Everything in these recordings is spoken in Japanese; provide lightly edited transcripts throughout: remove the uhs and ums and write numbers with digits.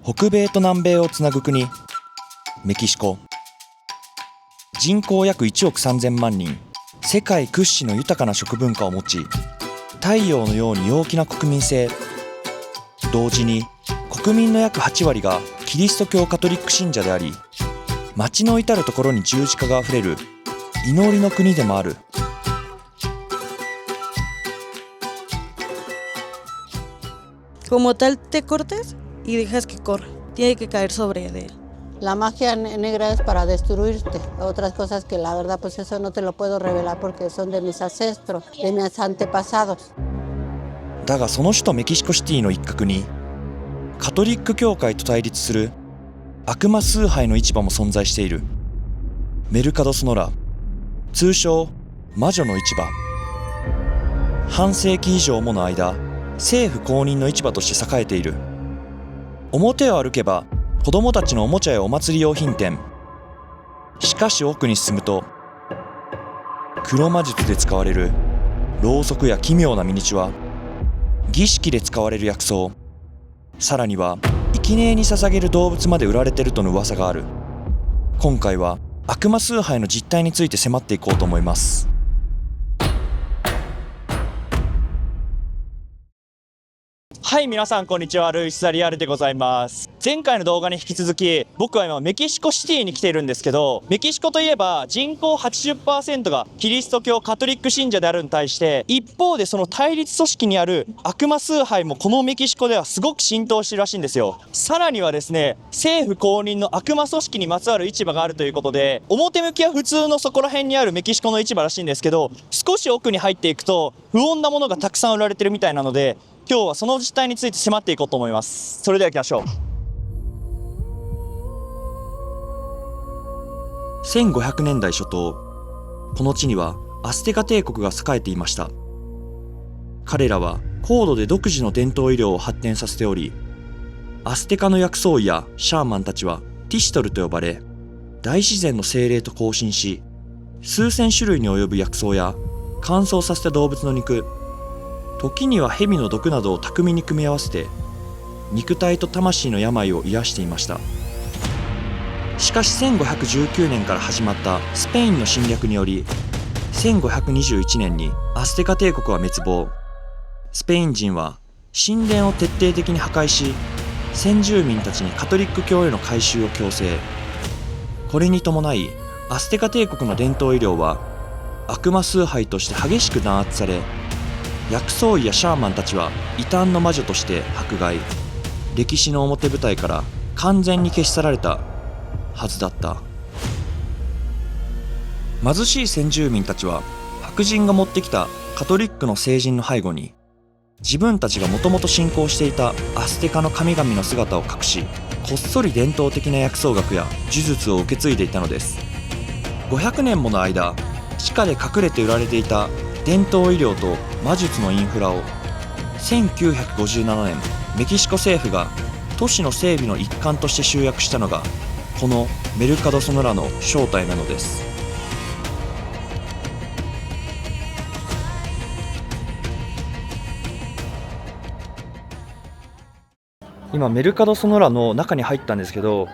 北米と南米をつなぐ国メキシコ。人口約1億3000万人、世界屈指の豊かな食文化を持ち、太陽のように陽気な国民性。同時に国民の約8割がキリスト教カトリック信者であり、街の至る所に十字架があふれる祈りの国でもある。Como tal te cortes y dejas que corra. Tiene que caer sobre él. La magia negra es para destruirte. Otras cosas que la verdad pues eso no te lo puedo revelar porque son de mis ancestros, de mis antepasados. だがその首都メキシコシティの一角にカトリック教会と対立する悪魔崇拝の市場も存在している。メルカド・ソノラ、通称魔女の市場。半世紀以上もの間、政府公認の市場として栄えている。表を歩けば子供たちのおもちゃやお祭り用品店。しかし奥に進むと黒魔術で使われるろうそくや奇妙なミニチュア、儀式で使われる薬草、さらには生贄に捧げる動物まで売られているとの噂がある。今回は悪魔崇拝の実態について迫っていこうと思います。はい、皆さんこんにちは。ルイス・ザリアルでございます。前回の動画に引き続き、僕は今メキシコシティに来ているんですけど、メキシコといえば人口 80% がキリスト教カトリック信者であるに対して、一方でその対立組織にある悪魔崇拝もこのメキシコではすごく浸透しているらしいんですよ。さらにはですね、政府公認の悪魔組織にまつわる市場があるということで、表向きは普通のそこら辺にあるメキシコの市場らしいんですけど、少し奥に入っていくと不穏なものがたくさん売られてるみたいなので、今日はその実態について迫っていこうと思います。それでは行きましょう。1500年代初頭、この地にはアステカ帝国が栄えていました。彼らは高度で独自の伝統医療を発展させており、アステカの薬草医やシャーマンたちはティシトルと呼ばれ、大自然の精霊と交信し、数千種類に及ぶ薬草や乾燥させた動物の肉、時には蛇の毒などを巧みに組み合わせて肉体と魂の病を癒していました。しかし1519年から始まったスペインの侵略により、1521年にアステカ帝国は滅亡。スペイン人は神殿を徹底的に破壊し、先住民たちにカトリック教への改宗を強制。これに伴いアステカ帝国の伝統医療は悪魔崇拝として激しく弾圧され、薬草医やシャーマンたちは異端の魔女として迫害、歴史の表舞台から完全に消し去られたはずだった。貧しい先住民たちは白人が持ってきたカトリックの聖人の背後に自分たちがもともと信仰していたアステカの神々の姿を隠し、こっそり伝統的な薬草学や呪術を受け継いでいたのです。500年もの間、地下で隠れて売られていた伝統医療と魔術のインフラを1957年、メキシコ政府が都市の整備の一環として集約したのがこのメルカド・ソノラの正体なのです。今メルカド・ソノラの中に入ったんですけど、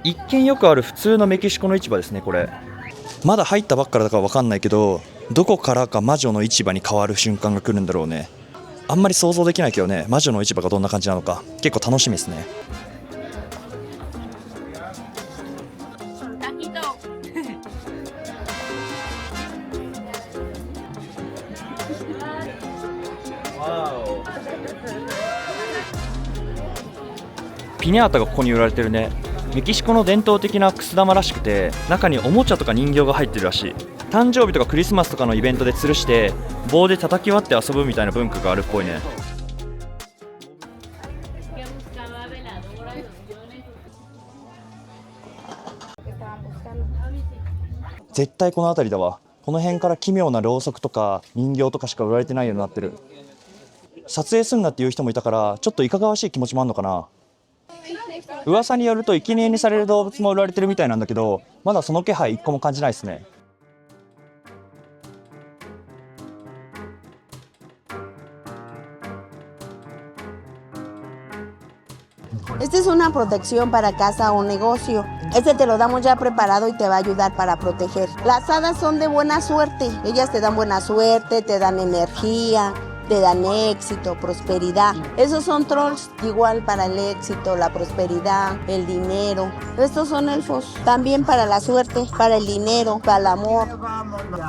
一見よくある普通のメキシコの市場ですね。これまだ入ったばっかだから分かんないけど、どこからか魔女の市場に変わる瞬間が来るんだろうね。あんまり想像できないけどね、魔女の市場がどんな感じなのか結構楽しみですね。ピニャータがここに売られてるね。メキシコの伝統的なくす玉らしくて、中におもちゃとか人形が入ってるらしい。誕生日とかクリスマスとかのイベントで吊るして棒で叩き割って遊ぶみたいな文化があるっぽいね。絶対この辺りだわ。この辺から奇妙なろうそくとか人形とかしか売られてないようになってる。撮影するなっていう人もいたから、ちょっといかがわしい気持ちもあるのかな。噂によると生贄にされる動物も売られてるみたいなんだけど、まだその気配一個も感じないですね。Esta es una una protección para casa o negocio. Este te lo damos ya preparado y te va a ayudar para proteger. Las hadas son de buena suerte. Ellas te dan buena suerte, te dan energía, te dan éxito, prosperidad. Esos son trolls igual para el éxito, la prosperidad, el dinero. Estos son elfos también para la suerte, para el dinero, para el amor.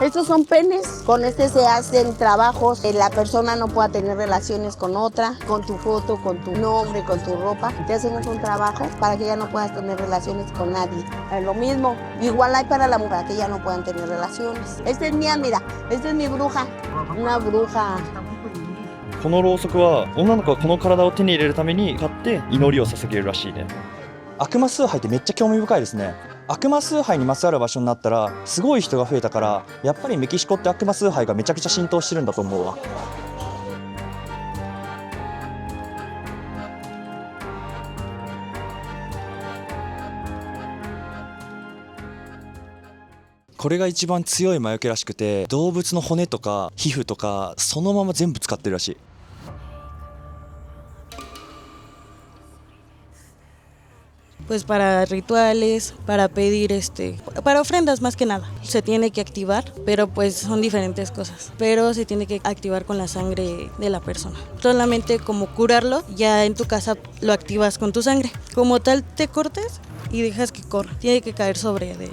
Estos son penes. Con este se hacen trabajos. La persona no pueda tener relaciones con otra, con tu foto, con tu nombre, con tu ropa. Te hacemos un trabajo para que ya no puedas tener relaciones con nadie. Es lo mismo. Igual hay para la mujer, para que ya no puedan tener relaciones. Esta es mía, mira. Esta es mi bruja. Una bruja. このろうそくは女の子がこの体を手に入れるために買って祈りを捧げるらしいね。悪魔崇拝ってめっちゃ興味深いですね。悪魔崇拝にまつわる場所になったらすごい人が増えたから、やっぱりメキシコって悪魔崇拝がめちゃくちゃ浸透してるんだと思うわ。これが一番強い魔除けらしくて、動物の骨とか皮膚とかそのまま全部使ってるらしい。Pues para rituales, para pedir para ofrendas más que nada. Se tiene que activar, pero pues son diferentes cosas. Pero se tiene que activar con la sangre de la persona. Solamente como curarlo, ya en tu casa lo activas con tu sangre. Como tal te cortes y dejas que corra. Tiene que caer sobre de él.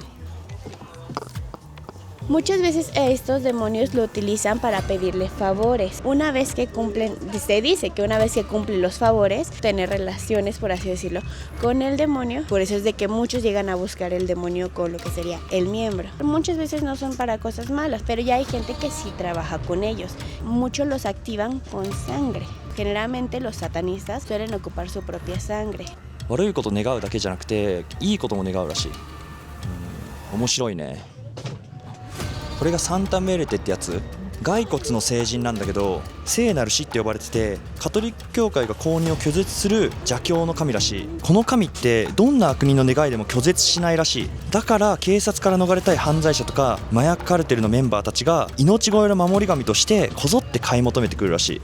Muchas veces estos demonios lo utilizan para pedirle favores. Una vez que cumplen, se dice que una vez que cumplen los favores, tener relaciones, por así decirlo, con el demonio. Por eso es de que muchos llegan a buscar el demonio con lo que sería el miembro. Muchas veces no son para cosas malas, pero ya hay gente que sí trabaja con ellos. Muchos los activan con sangre. Generalmente los satanistas suelen ocupar su propia sangre. 悪いこと願うだけじゃなくていいことも願うらしい。面白いね。これがサンタメレテってやつ、骸骨の聖人なんだけど聖なる死って呼ばれてて、カトリック教会が公認を拒絶する邪教の神らしい。この神ってどんな悪人の願いでも拒絶しないらしい。だから警察から逃れたい犯罪者とか麻薬カルテルのメンバーたちが命乞いの守り神としてこぞって買い求めてくるらしい。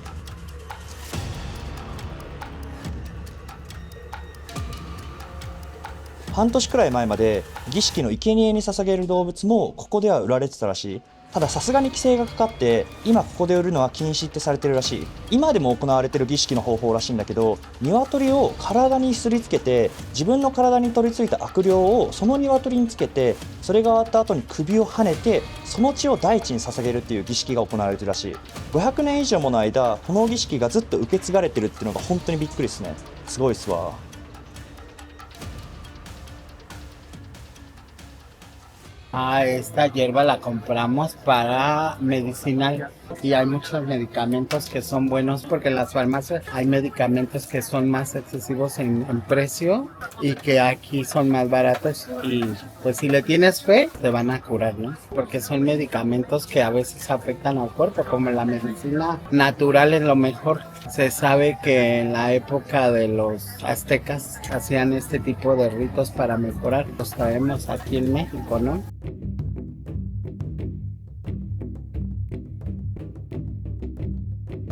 半年くらい前まで儀式の生贄に捧げる動物もここでは売られてたらしい。たださすがに規制がかかって今ここで売るのは禁止ってされてるらしい。今でも行われてる儀式の方法らしいんだけど、鶏を体にすりつけて自分の体に取り付いた悪霊をその鶏につけて、それが終わった後に首をはねてその血を大地に捧げるっていう儀式が行われてるらしい。500年以上もの間この儀式がずっと受け継がれてるっていうのが本当にびっくりですね。すごいっすわ。Esta hierba la compramos para medicinal y hay muchos medicamentos que son buenos porque en las farmacias hay medicamentos que son más excesivos en precio y que aquí son más baratos y pues si le tienes fe te van a curar, ¿no? Porque son medicamentos que a veces afectan al cuerpo, como la medicina natural es lo mejor. Se sabe que en la época de los aztecas hacían este tipo de ritos para mejorar. Los traemos aquí en México, ¿no?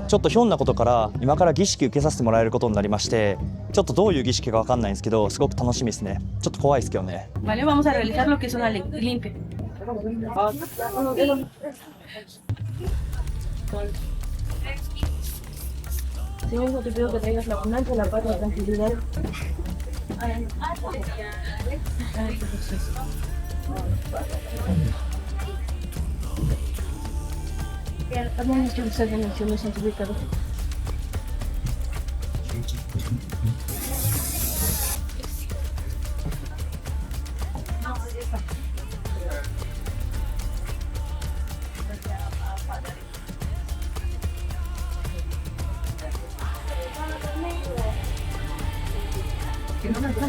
ちょっとひょんなことから今から儀式受けさせてもらえることになりまして、ちょっとどういう儀式か分かんないんですけどすごく楽しみですね。ちょっと怖いですけどね。Vale, vamos a realizar lo que es una limpia. Señor, hijo, te pido que traigas la abundancia, la paz, la tranquilidad. Amén, que usted en el cielo santificado.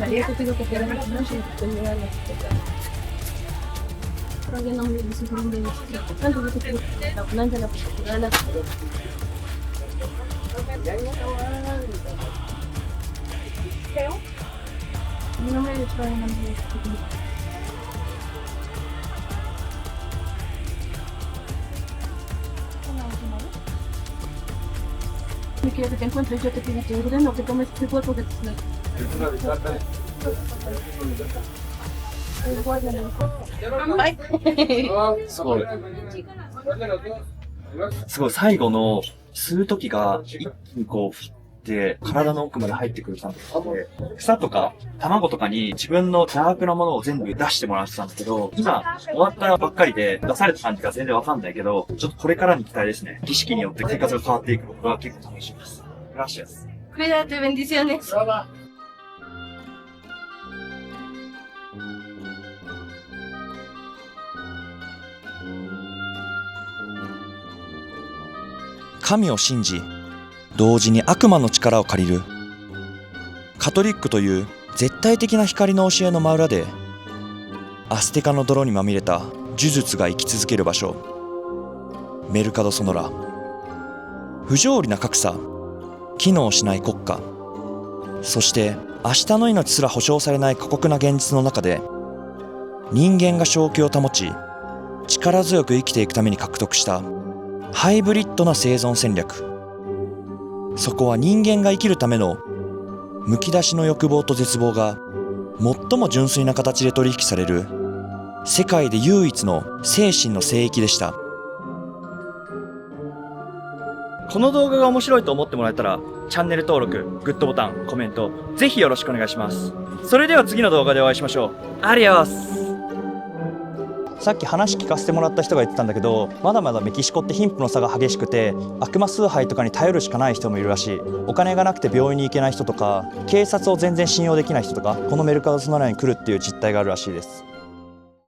Yo te pido que te hagas la noche y te lleve a la porque no me dice que no me dice tanto yo te pido la abundancia, la prosperidad, la no me distrae en la me quiero que te encuentres, yo te pido que ordeno que tomes este cuerpo que te すごい最後の吸う時が一気にこう、で、体の奥まで入ってくる感じで、草とか卵とかに自分の邪悪なものを全部出してもらってたんだけど、今終わったばっかりで出された感じが全然わかんないけど、ちょっとこれからに期待ですね。儀式によって生活が変わっていくことが結構楽しみです。グラシアス。Cuídate, bendiciones. 神を信じ、同時に悪魔の力を借りる。カトリックという絶対的な光の教えの真裏で、アステカの泥にまみれた呪術が生き続ける場所。メルカド・ソノラ。不条理な格差、機能しない国家、そして明日の命すら保証されない過酷な現実の中で、人間が正気を保ち、力強く生きていくために獲得したハイブリッドな生存戦略。そこは人間が生きるためのむき出しの欲望と絶望が最も純粋な形で取引される世界で唯一の精神の聖域でした。この動画が面白いと思ってもらえたら、チャンネル登録、グッドボタン、コメント、ぜひよろしくお願いします。それでは次の動画でお会いしましょう。アディオス。さっき話聞かせてもらった人が言ってたんだけど、まだまだメキシコって貧富の差が激しくて、悪魔崇拝とかに頼るしかない人もいるらしい。お金がなくて病院に行けない人とか、警察を全然信用できない人とか、このメルカド・ソノラに来るっていう実態があるらしいです。